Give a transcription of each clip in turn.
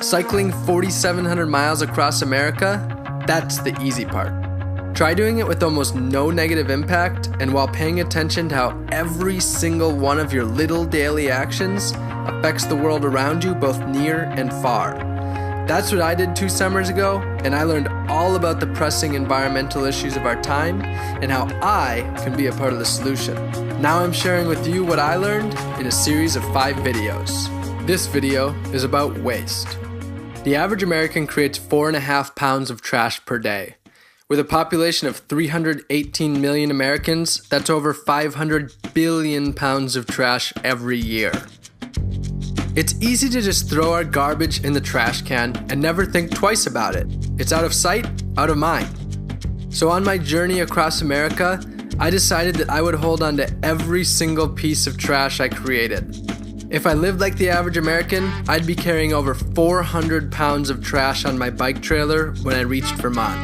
Cycling 4,700 miles across America, that's the easy part. Try doing it with almost no negative impact and while paying attention to how every single one of your little daily actions affects the world around you, both near and far. That's what I did 2 summers ago, and I learned all about the pressing environmental issues of our time and how I can be a part of the solution. Now I'm sharing with you what I learned in a series of 5 videos. This video is about waste. The average American creates 4.5 pounds of trash per day. With a population of 318 million Americans, that's over 500 billion pounds of trash every year. It's easy to just throw our garbage in the trash can and never think twice about it. It's out of sight, out of mind. So on my journey across America, I decided that I would hold on to every single piece of trash I created. If I lived like the average American, I'd be carrying over 400 pounds of trash on my bike trailer when I reached Vermont.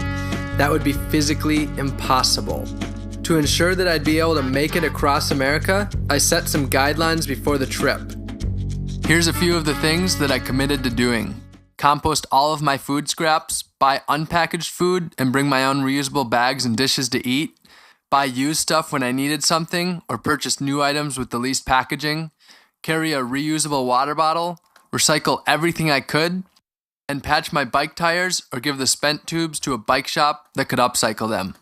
That would be physically impossible. To ensure that I'd be able to make it across America, I set some guidelines before the trip. Here's a few of the things that I committed to doing. Compost all of my food scraps, buy unpackaged food and bring my own reusable bags and dishes to eat, buy used stuff when I needed something or purchase new items with the least packaging, carry a reusable water bottle, recycle everything I could, and patch my bike tires or give the spent tubes to a bike shop that could upcycle them.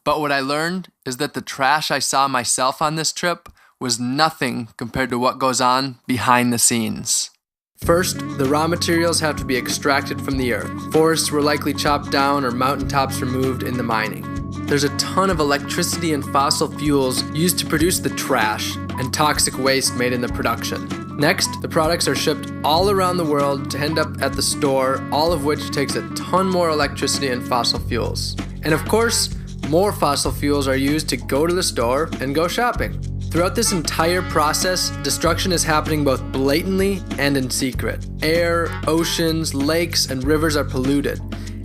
But what I learned is that the trash I saw myself on this trip was nothing compared to what goes on behind the scenes. First, the raw materials have to be extracted from the earth. Forests were likely chopped down or mountaintops removed in the mining. There's a ton of electricity and fossil fuels used to produce the trash and toxic waste made in the production. Next, the products are shipped all around the world to end up at the store, all of which takes a ton more electricity and fossil fuels. And of course, more fossil fuels are used to go to the store and go shopping. Throughout this entire process, destruction is happening both blatantly and in secret. Air, oceans, lakes, and rivers are polluted.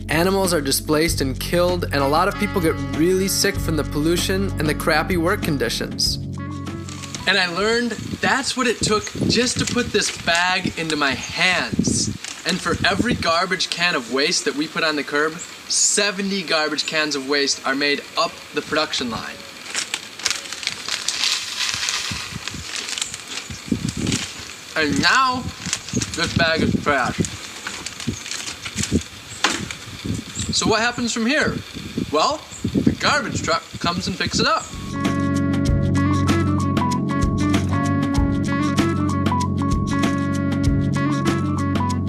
Animals are displaced and killed, and a lot of people get really sick from the pollution and the crappy work conditions. And I learned that's what it took just to put this bag into my hands. And for every garbage can of waste that we put on the curb, 70 garbage cans of waste are made up the production line. And now, this bag is trash. So what happens from here? Well, the garbage truck comes and picks it up.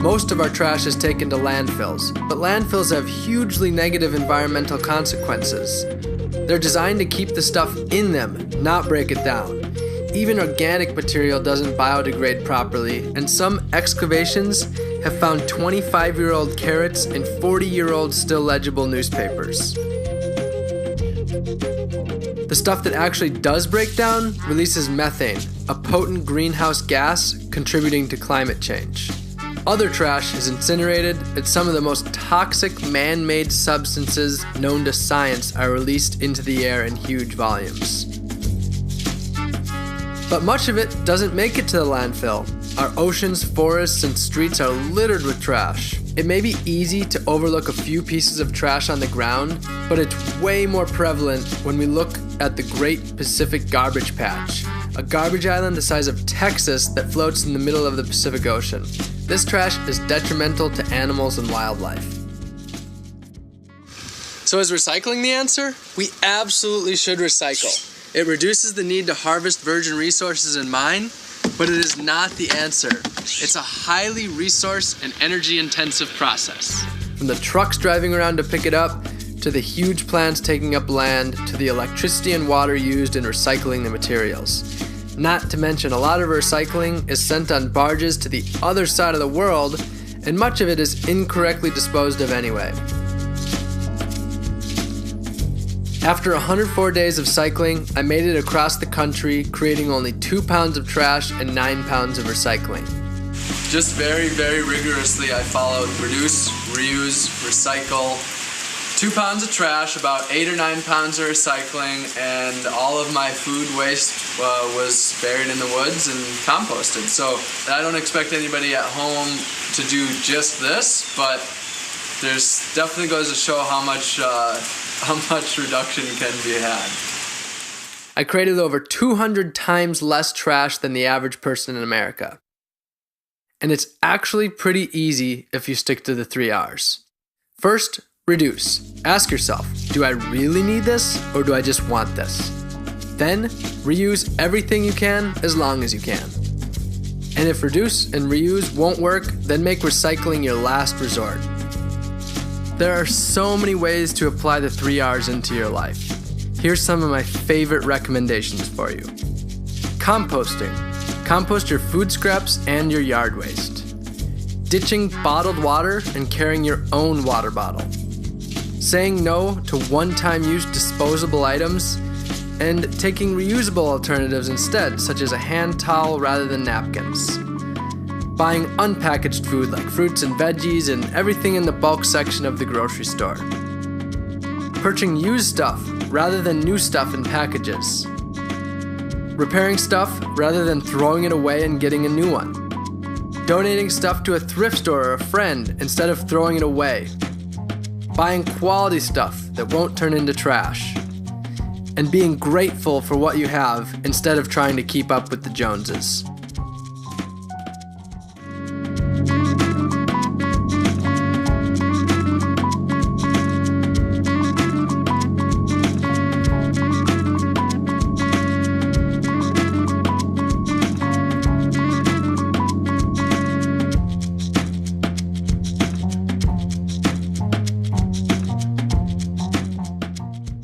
Most of our trash is taken to landfills, but landfills have hugely negative environmental consequences. They're designed to keep the stuff in them, not break it down. Even organic material doesn't biodegrade properly, and some excavations have found 25-year-old carrots in 40-year-old still legible newspapers. The stuff that actually does break down releases methane, a potent greenhouse gas contributing to climate change. Other trash is incinerated, and some of the most toxic man-made substances known to science are released into the air in huge volumes. But much of it doesn't make it to the landfill. Our oceans, forests, and streets are littered with trash. It may be easy to overlook a few pieces of trash on the ground, but it's way more prevalent when we look at the Great Pacific Garbage Patch, a garbage island the size of Texas that floats in the middle of the Pacific Ocean. This trash is detrimental to animals and wildlife. So is recycling the answer? We absolutely should recycle. It reduces the need to harvest virgin resources and mine, but it is not the answer. It's a highly resource and energy intensive process. From the trucks driving around to pick it up, to the huge plants taking up land, to the electricity and water used in recycling the materials. Not to mention, a lot of recycling is sent on barges to the other side of the world, and much of it is incorrectly disposed of anyway. After 104 days of cycling, I made it across the country, creating only 2 pounds of trash and 9 pounds of recycling. Just very, very rigorously, I followed reduce, reuse, recycle, 2 pounds of trash, about 8 or 9 pounds of recycling, and all of my food waste was buried in the woods and composted. So I don't expect anybody at home to do just this, but there's definitely goes to show how much reduction can be had. I created over 200 times less trash than the average person in America. And it's actually pretty easy if you stick to the 3 R's. First, reduce. Ask yourself, do I really need this or do I just want this? Then, reuse everything you can as long as you can. And if reduce and reuse won't work, then make recycling your last resort. There are so many ways to apply the 3 R's into your life. Here's some of my favorite recommendations for you. Composting. Compost your food scraps and your yard waste. Ditching bottled water and carrying your own water bottle. Saying no to one-time use disposable items and taking reusable alternatives instead, such as a hand towel rather than napkins. Buying unpackaged food like fruits and veggies and everything in the bulk section of the grocery store. Purchasing used stuff rather than new stuff in packages. Repairing stuff rather than throwing it away and getting a new one. Donating stuff to a thrift store or a friend instead of throwing it away. Buying quality stuff that won't turn into trash. And being grateful for what you have instead of trying to keep up with the Joneses.